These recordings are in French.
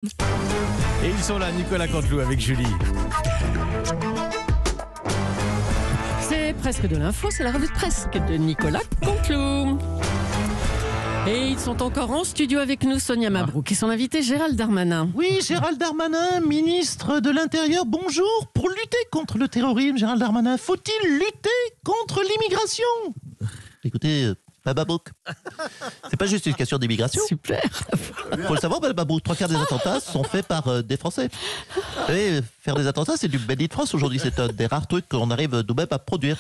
Et ils sont là, Nicolas Canteloup avec Julie. C'est presque de l'info, c'est la revue de presse de Nicolas Canteloup. Et ils sont encore en studio avec nous, Sonia Mabrouk et son invité Gérald Darmanin. Oui, Gérald Darmanin, ministre de l'Intérieur, bonjour. Pour lutter contre le terrorisme, Gérald Darmanin, faut-il lutter contre l'immigration? Écoutez, Mabrouk, c'est pas juste une question d'immigration. Super. Faut le savoir, Mabrouk, 3/4 des attentats sont faits par des Français. Vous savez, faire des attentats, c'est du Made in France aujourd'hui. C'est un des rares trucs qu'on arrive nous-mêmes à produire.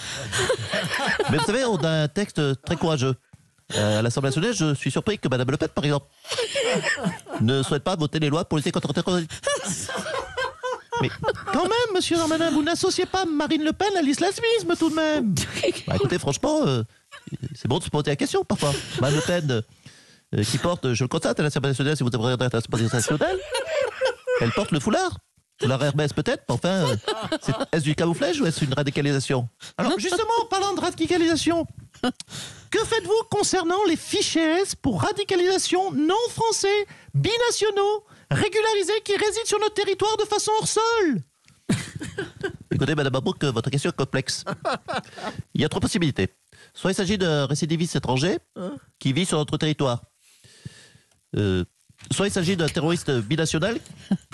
Mais vous savez, on a un texte très courageux. À l'Assemblée nationale, je suis surpris que Mme Le Pen, par exemple, ne souhaite pas voter les lois pour lutter contre le terrorisme. Mais quand même, monsieur Darmanin, vous n'associez pas Marine Le Pen à l'islamisme tout de même. Bah, écoutez, franchement, c'est bon de se poser la question parfois. Mme Le Pen, qui porte, je le constate à l'Assemblée nationale, si vous avez regardé à l'Assemblée nationale, elle porte le foulard. Foulard Hermès peut-être, mais enfin, est-ce du camouflage ou est-ce une radicalisation? Alors justement, en parlant de radicalisation, que faites-vous concernant les fichiers S pour radicalisation non français, binationaux, régularisés qui résident sur notre territoire de façon hors sol? Écoutez, Madame Mabrouk, votre question est complexe. Il y a trois possibilités. Soit il s'agit d'un récidiviste étranger qui vit sur notre territoire. Soit il s'agit d'un terroriste binational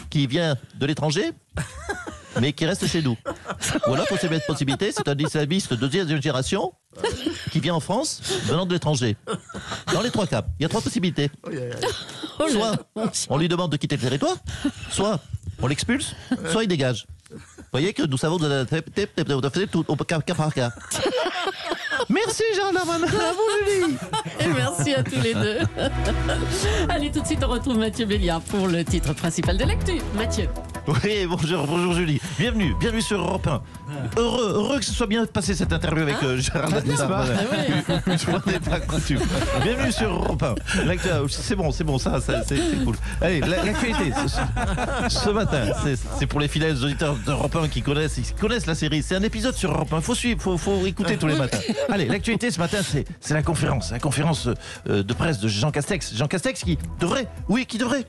qui vient de l'étranger, mais qui reste chez nous. Ou alors, possibilité, c'est un islamiste de deuxième génération qui vient en France venant de l'étranger. Dans les trois cas, il y a trois possibilités. Soit on lui demande de quitter le territoire, soit on l'expulse, soit il dégage. Vous voyez que nous savons de tout au cas par cas. Merci Gérald Darmanin, à vous Julie. Et merci à tous les deux. Allez, tout de suite, on retrouve Mathieu Béliard pour le titre principal de l'actu. Mathieu. Oui, bonjour Julie. Bienvenue sur Europe 1. Heureux que ce soit bien passé cette interview avec Gérald Darmanin. Une fois n'est pas coutume. Bienvenue sur Europe 1. C'est bon, ça c'est cool. Allez, l'actualité. Ce matin, c'est pour les fidèles auditeurs d'Europe 1 qui connaissent la série. C'est un épisode sur Europe 1. Faut suivre, faut écouter tous les matins. Allez, l'actualité ce matin, c'est la conférence de presse de Jean Castex. Jean Castex qui devrait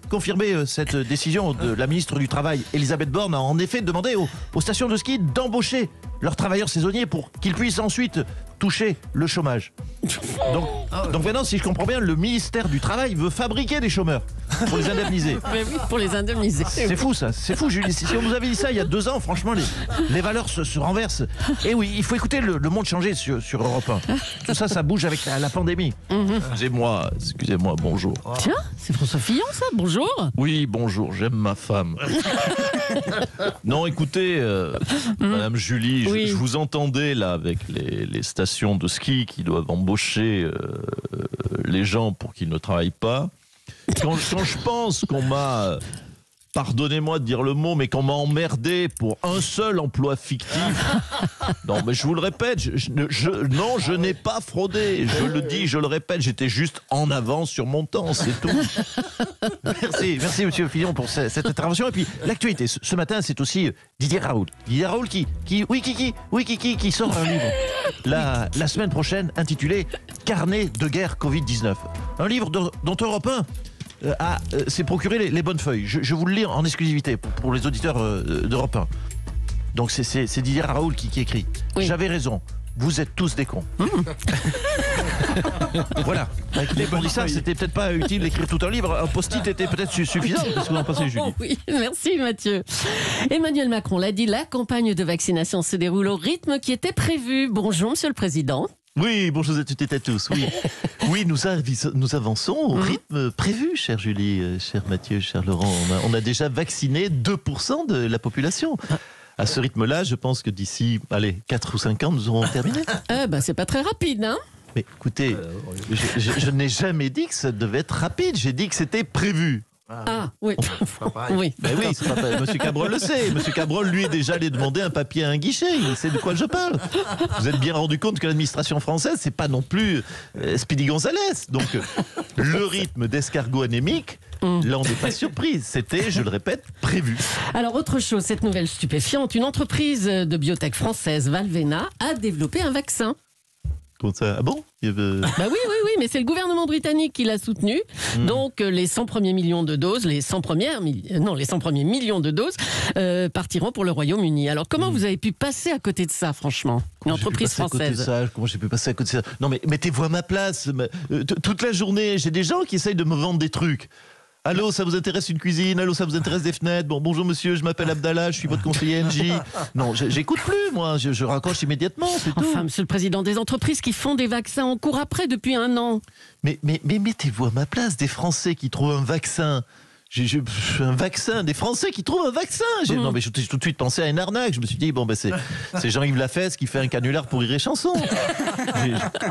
confirmer cette décision de la ministre du Travail, Elisabeth Borne, a en effet demandé aux stations de ski d'embaucher leurs travailleurs saisonniers pour qu'ils puissent ensuite toucher le chômage. Donc maintenant, si je comprends bien, le ministère du Travail veut fabriquer des chômeurs pour les indemniser. Mais oui, pour les indemniser. C'est fou ça, c'est fou Julie. Si on nous avait dit ça il y a 2 ans, franchement, les valeurs se renversent. Et oui, il faut écouter le monde changer sur Europe 1. Tout ça, ça bouge avec la pandémie. Excusez-moi, bonjour. Tiens, c'est François Fillon ça, bonjour. Oui, bonjour, j'aime ma femme. Non, écoutez, Madame Julie, Oui. je vous entendais là avec les stations de ski qui doivent embaucher les gens pour qu'ils ne travaillent pas. Quand je pense qu'on m'a, pardonnez-moi de dire le mot, mais qu'on m'a emmerdé pour un seul emploi fictif. Non, mais je vous le répète, je n'ai pas fraudé. Je le dis, je le répète, j'étais juste en avance sur mon temps, c'est tout. Merci Monsieur Fillon pour cette intervention. Et puis l'actualité, ce matin, c'est aussi Didier Raoult. Didier Raoult qui sort un livre la semaine prochaine intitulé Carnet de guerre Covid-19. Un livre dont Europe 1 s'est procuré les bonnes feuilles. Je vous le lis en exclusivité pour les auditeurs d'Europe 1. Donc c'est Didier Raoult qui écrit. Oui. J'avais raison. Vous êtes tous des cons. Voilà. Écoutez, pour dire ça, c'était peut-être pas utile d'écrire tout un livre. Un post-it était peut-être suffisant. Qu'est-ce que vous en pensez, Julie? Oui, merci Mathieu. Emmanuel Macron l'a dit, la campagne de vaccination se déroule au rythme qui était prévu. Bonjour, Monsieur le Président. Oui, bonjour à toutes et à tous. Oui, nous avançons au rythme prévu, chère Julie, cher Mathieu, cher Laurent. On a déjà vacciné 2% de la population. À ce rythme-là, je pense que d'ici, 4 ou 5 ans, nous aurons terminé. C'est pas très rapide, hein? Mais écoutez, je n'ai jamais dit que ça devait être rapide. J'ai dit que c'était prévu. Oui. Oui. Ben oui, Monsieur Cabrol le sait. Monsieur Cabrol, lui, est déjà allé demander un papier à un guichet. Il sait de quoi je parle. Vous êtes bien rendu compte que l'administration française, c'est pas non plus Speedy González. Donc, le rythme d'escargot anémique, là, on n'est pas surprise. C'était, je le répète, prévu. Alors, autre chose, cette nouvelle stupéfiante, une entreprise de biotech française, Valvena, a développé un vaccin. Comment ça? Ah bon? Bah oui, mais c'est le gouvernement britannique qui l'a soutenu. Donc les 100 premiers millions de doses, les 100 premiers millions de doses partiront pour le Royaume-Uni. Alors comment vous avez pu passer à côté de ça, franchement? Une entreprise française. Comment j'ai pu passer à côté de ça? Non mais mettez-vous à ma place. Toute la journée, j'ai des gens qui essayent de me vendre des trucs. Allô, ça vous intéresse une cuisine? Allô, ça vous intéresse des fenêtres? Bon, bonjour monsieur, je m'appelle Abdallah, je suis votre conseiller NJ. Non, j'écoute plus, moi, je raccroche immédiatement, c'est tout. Enfin, monsieur le président, des entreprises qui font des vaccins en cours après depuis 1 an. Mais mettez-vous à ma place, des Français qui trouvent un vaccin. Un vaccin, des Français qui trouvent un vaccin. Non, mais j'ai tout de suite pensé à une arnaque. Je me suis dit, bon, ben c'est Jean-Yves Lafesse qui fait un canular pour Rire et Chanson.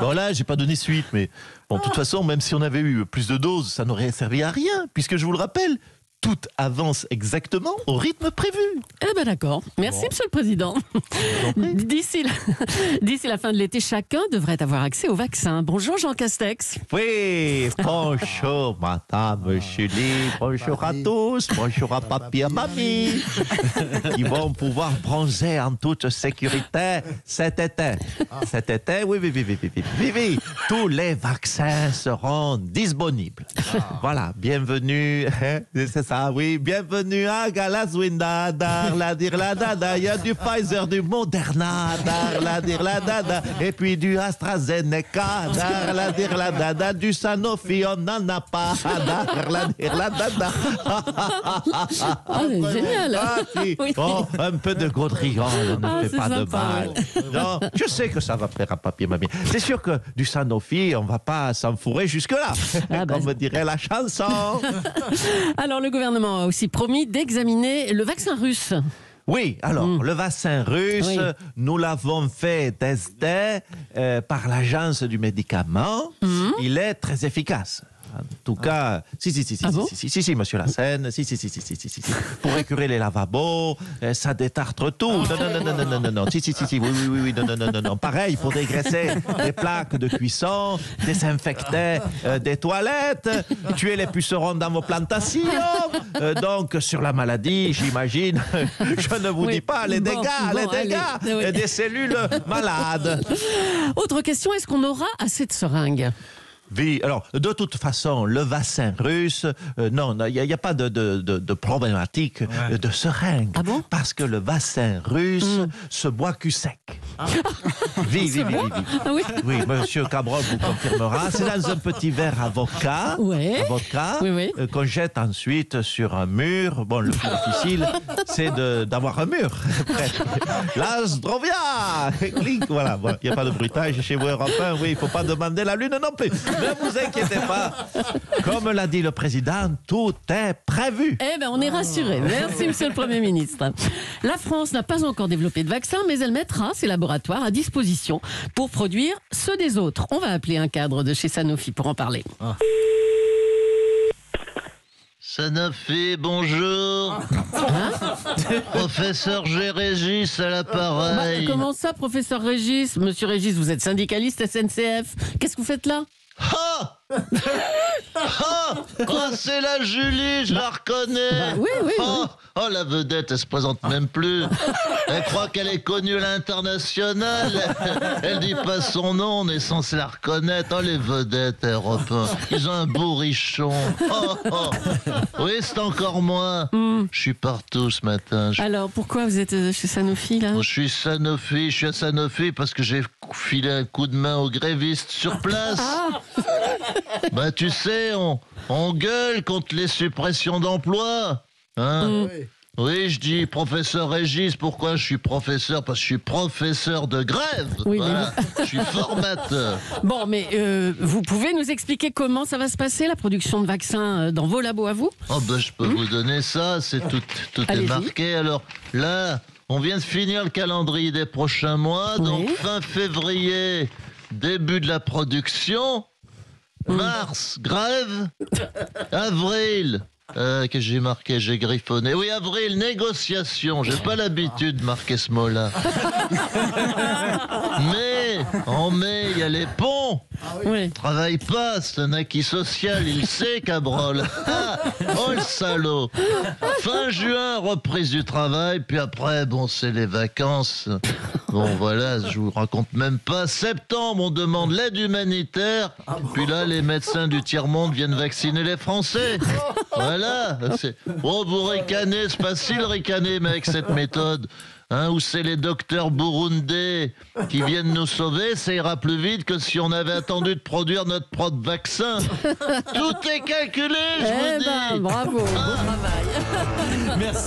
Voilà, j'ai pas donné suite, mais bon, de toute façon, même si on avait eu plus de doses, ça n'aurait servi à rien, puisque je vous le rappelle, tout avance exactement au rythme prévu. Eh ben d'accord. Merci, monsieur le président. D'ici la fin de l'été, chacun devrait avoir accès au vaccin. Bonjour Jean Castex. Oui, bonjour madame Julie, bonjour à tous, bonjour à papy et à mamie, qui vont pouvoir bronzer en toute sécurité cet été. Cet été, oui, tous les vaccins seront disponibles. Voilà, bienvenue, c'est ça, oui, bienvenue à Galazwinda, il y a du Pfizer, du Moderna, et puis du AstraZeneca, du Sanofi, on n'en a pas, c'est génial. Oui. Oh, un peu de gaudriole ne fait pas de sympa, mal. Non, je sais que ça va plaire à papy et mamie. C'est sûr que du Sanofi, on va pas s'enfourrer jusque-là, comme dirait la chanson. Alors le gouvernement a aussi promis d'examiner le vaccin russe. Oui, alors, le vaccin russe, nous l'avons fait tester par l'agence du médicament. Il est très efficace. En tout cas, si, monsieur Lassène, si. Pour écurer les lavabos, ça détartre tout. Non, oui, non. Pareil, pour dégraisser les plaques de cuisson, désinfecter des toilettes, tuer les pucerons dans vos plantations. Donc, sur la maladie, j'imagine, je ne vous dis pas les dégâts des cellules malades. Autre question, est-ce qu'on aura assez de seringues? Oui, alors, de toute façon, le vaccin russe, non, il n'y a pas de problématique de seringue. Ah bon? Parce que le vaccin russe se boit cul sec. Oui. Ah oui? Oui, monsieur Cabrol vous confirmera. C'est dans un petit verre à vodka, qu'on jette ensuite sur un mur. Bon, le plus difficile, c'est d'avoir un mur. La Zdrovia! Voilà, il n'y a pas de bruitage chez vous, Europe 1. Oui, il ne faut pas demander la lune non plus. Ne vous inquiétez pas. Comme l'a dit le président, tout est prévu. Eh bien, on est rassurés. Merci, monsieur le Premier ministre. La France n'a pas encore développé de vaccin, mais elle mettra ses laboratoires à disposition pour produire ceux des autres. On va appeler un cadre de chez Sanofi pour en parler. Sanofi, bonjour. Professeur G. Régis à l'appareil. Comment ça, professeur Régis? Monsieur Régis, vous êtes syndicaliste SNCF. Qu'est-ce que vous faites là? C'est la Julie, je la reconnais. Oui. Oh, la vedette, elle se présente même plus. Elle croit qu'elle est connue à l'international. Elle dit pas son nom, on est censé la reconnaître. Oh, les vedettes, Europe 1, ils ont un bourrichon. Oui, c'est encore moi. Je suis partout ce matin. Alors, pourquoi vous êtes chez Sanofi, là? Je suis à Sanofi parce que j'ai filé un coup de main aux grévistes sur place. Bah, tu sais, on gueule contre les suppressions d'emplois. Hein? Oui, je dis professeur Régis. Pourquoi je suis professeur? Parce que je suis professeur de grève. Oui, voilà. Je suis formateur. Bon, mais vous pouvez nous expliquer comment ça va se passer, la production de vaccins dans vos labos à vous? Je peux vous donner ça. Tout est marqué. Alors là, on vient de finir le calendrier des prochains mois. Donc fin février, début de la production. Mars, grève. Avril, que j'ai marqué, j'ai griffonné. Oui, avril, négociation. J'ai pas l'habitude de marquer ce mot-là. En mai, il y a les ponts. Oui. Travaille pas, c'est un acquis social, il sait, Cabrol. Ah, oh le salaud. Fin juin, reprise du travail, puis après, bon, c'est les vacances. Bon, voilà, je vous raconte même pas. Septembre, on demande l'aide humanitaire. Puis là, les médecins du tiers-monde viennent vacciner les Français. Voilà. Oh, vous ricanez, c'est facile ricaner, mais avec cette méthode. Hein, où c'est les docteurs burundais qui viennent nous sauver, ça ira plus vite que si on avait attendu de produire notre propre vaccin. Tout est calculé, je vous dis. Bravo, bon travail. Merci.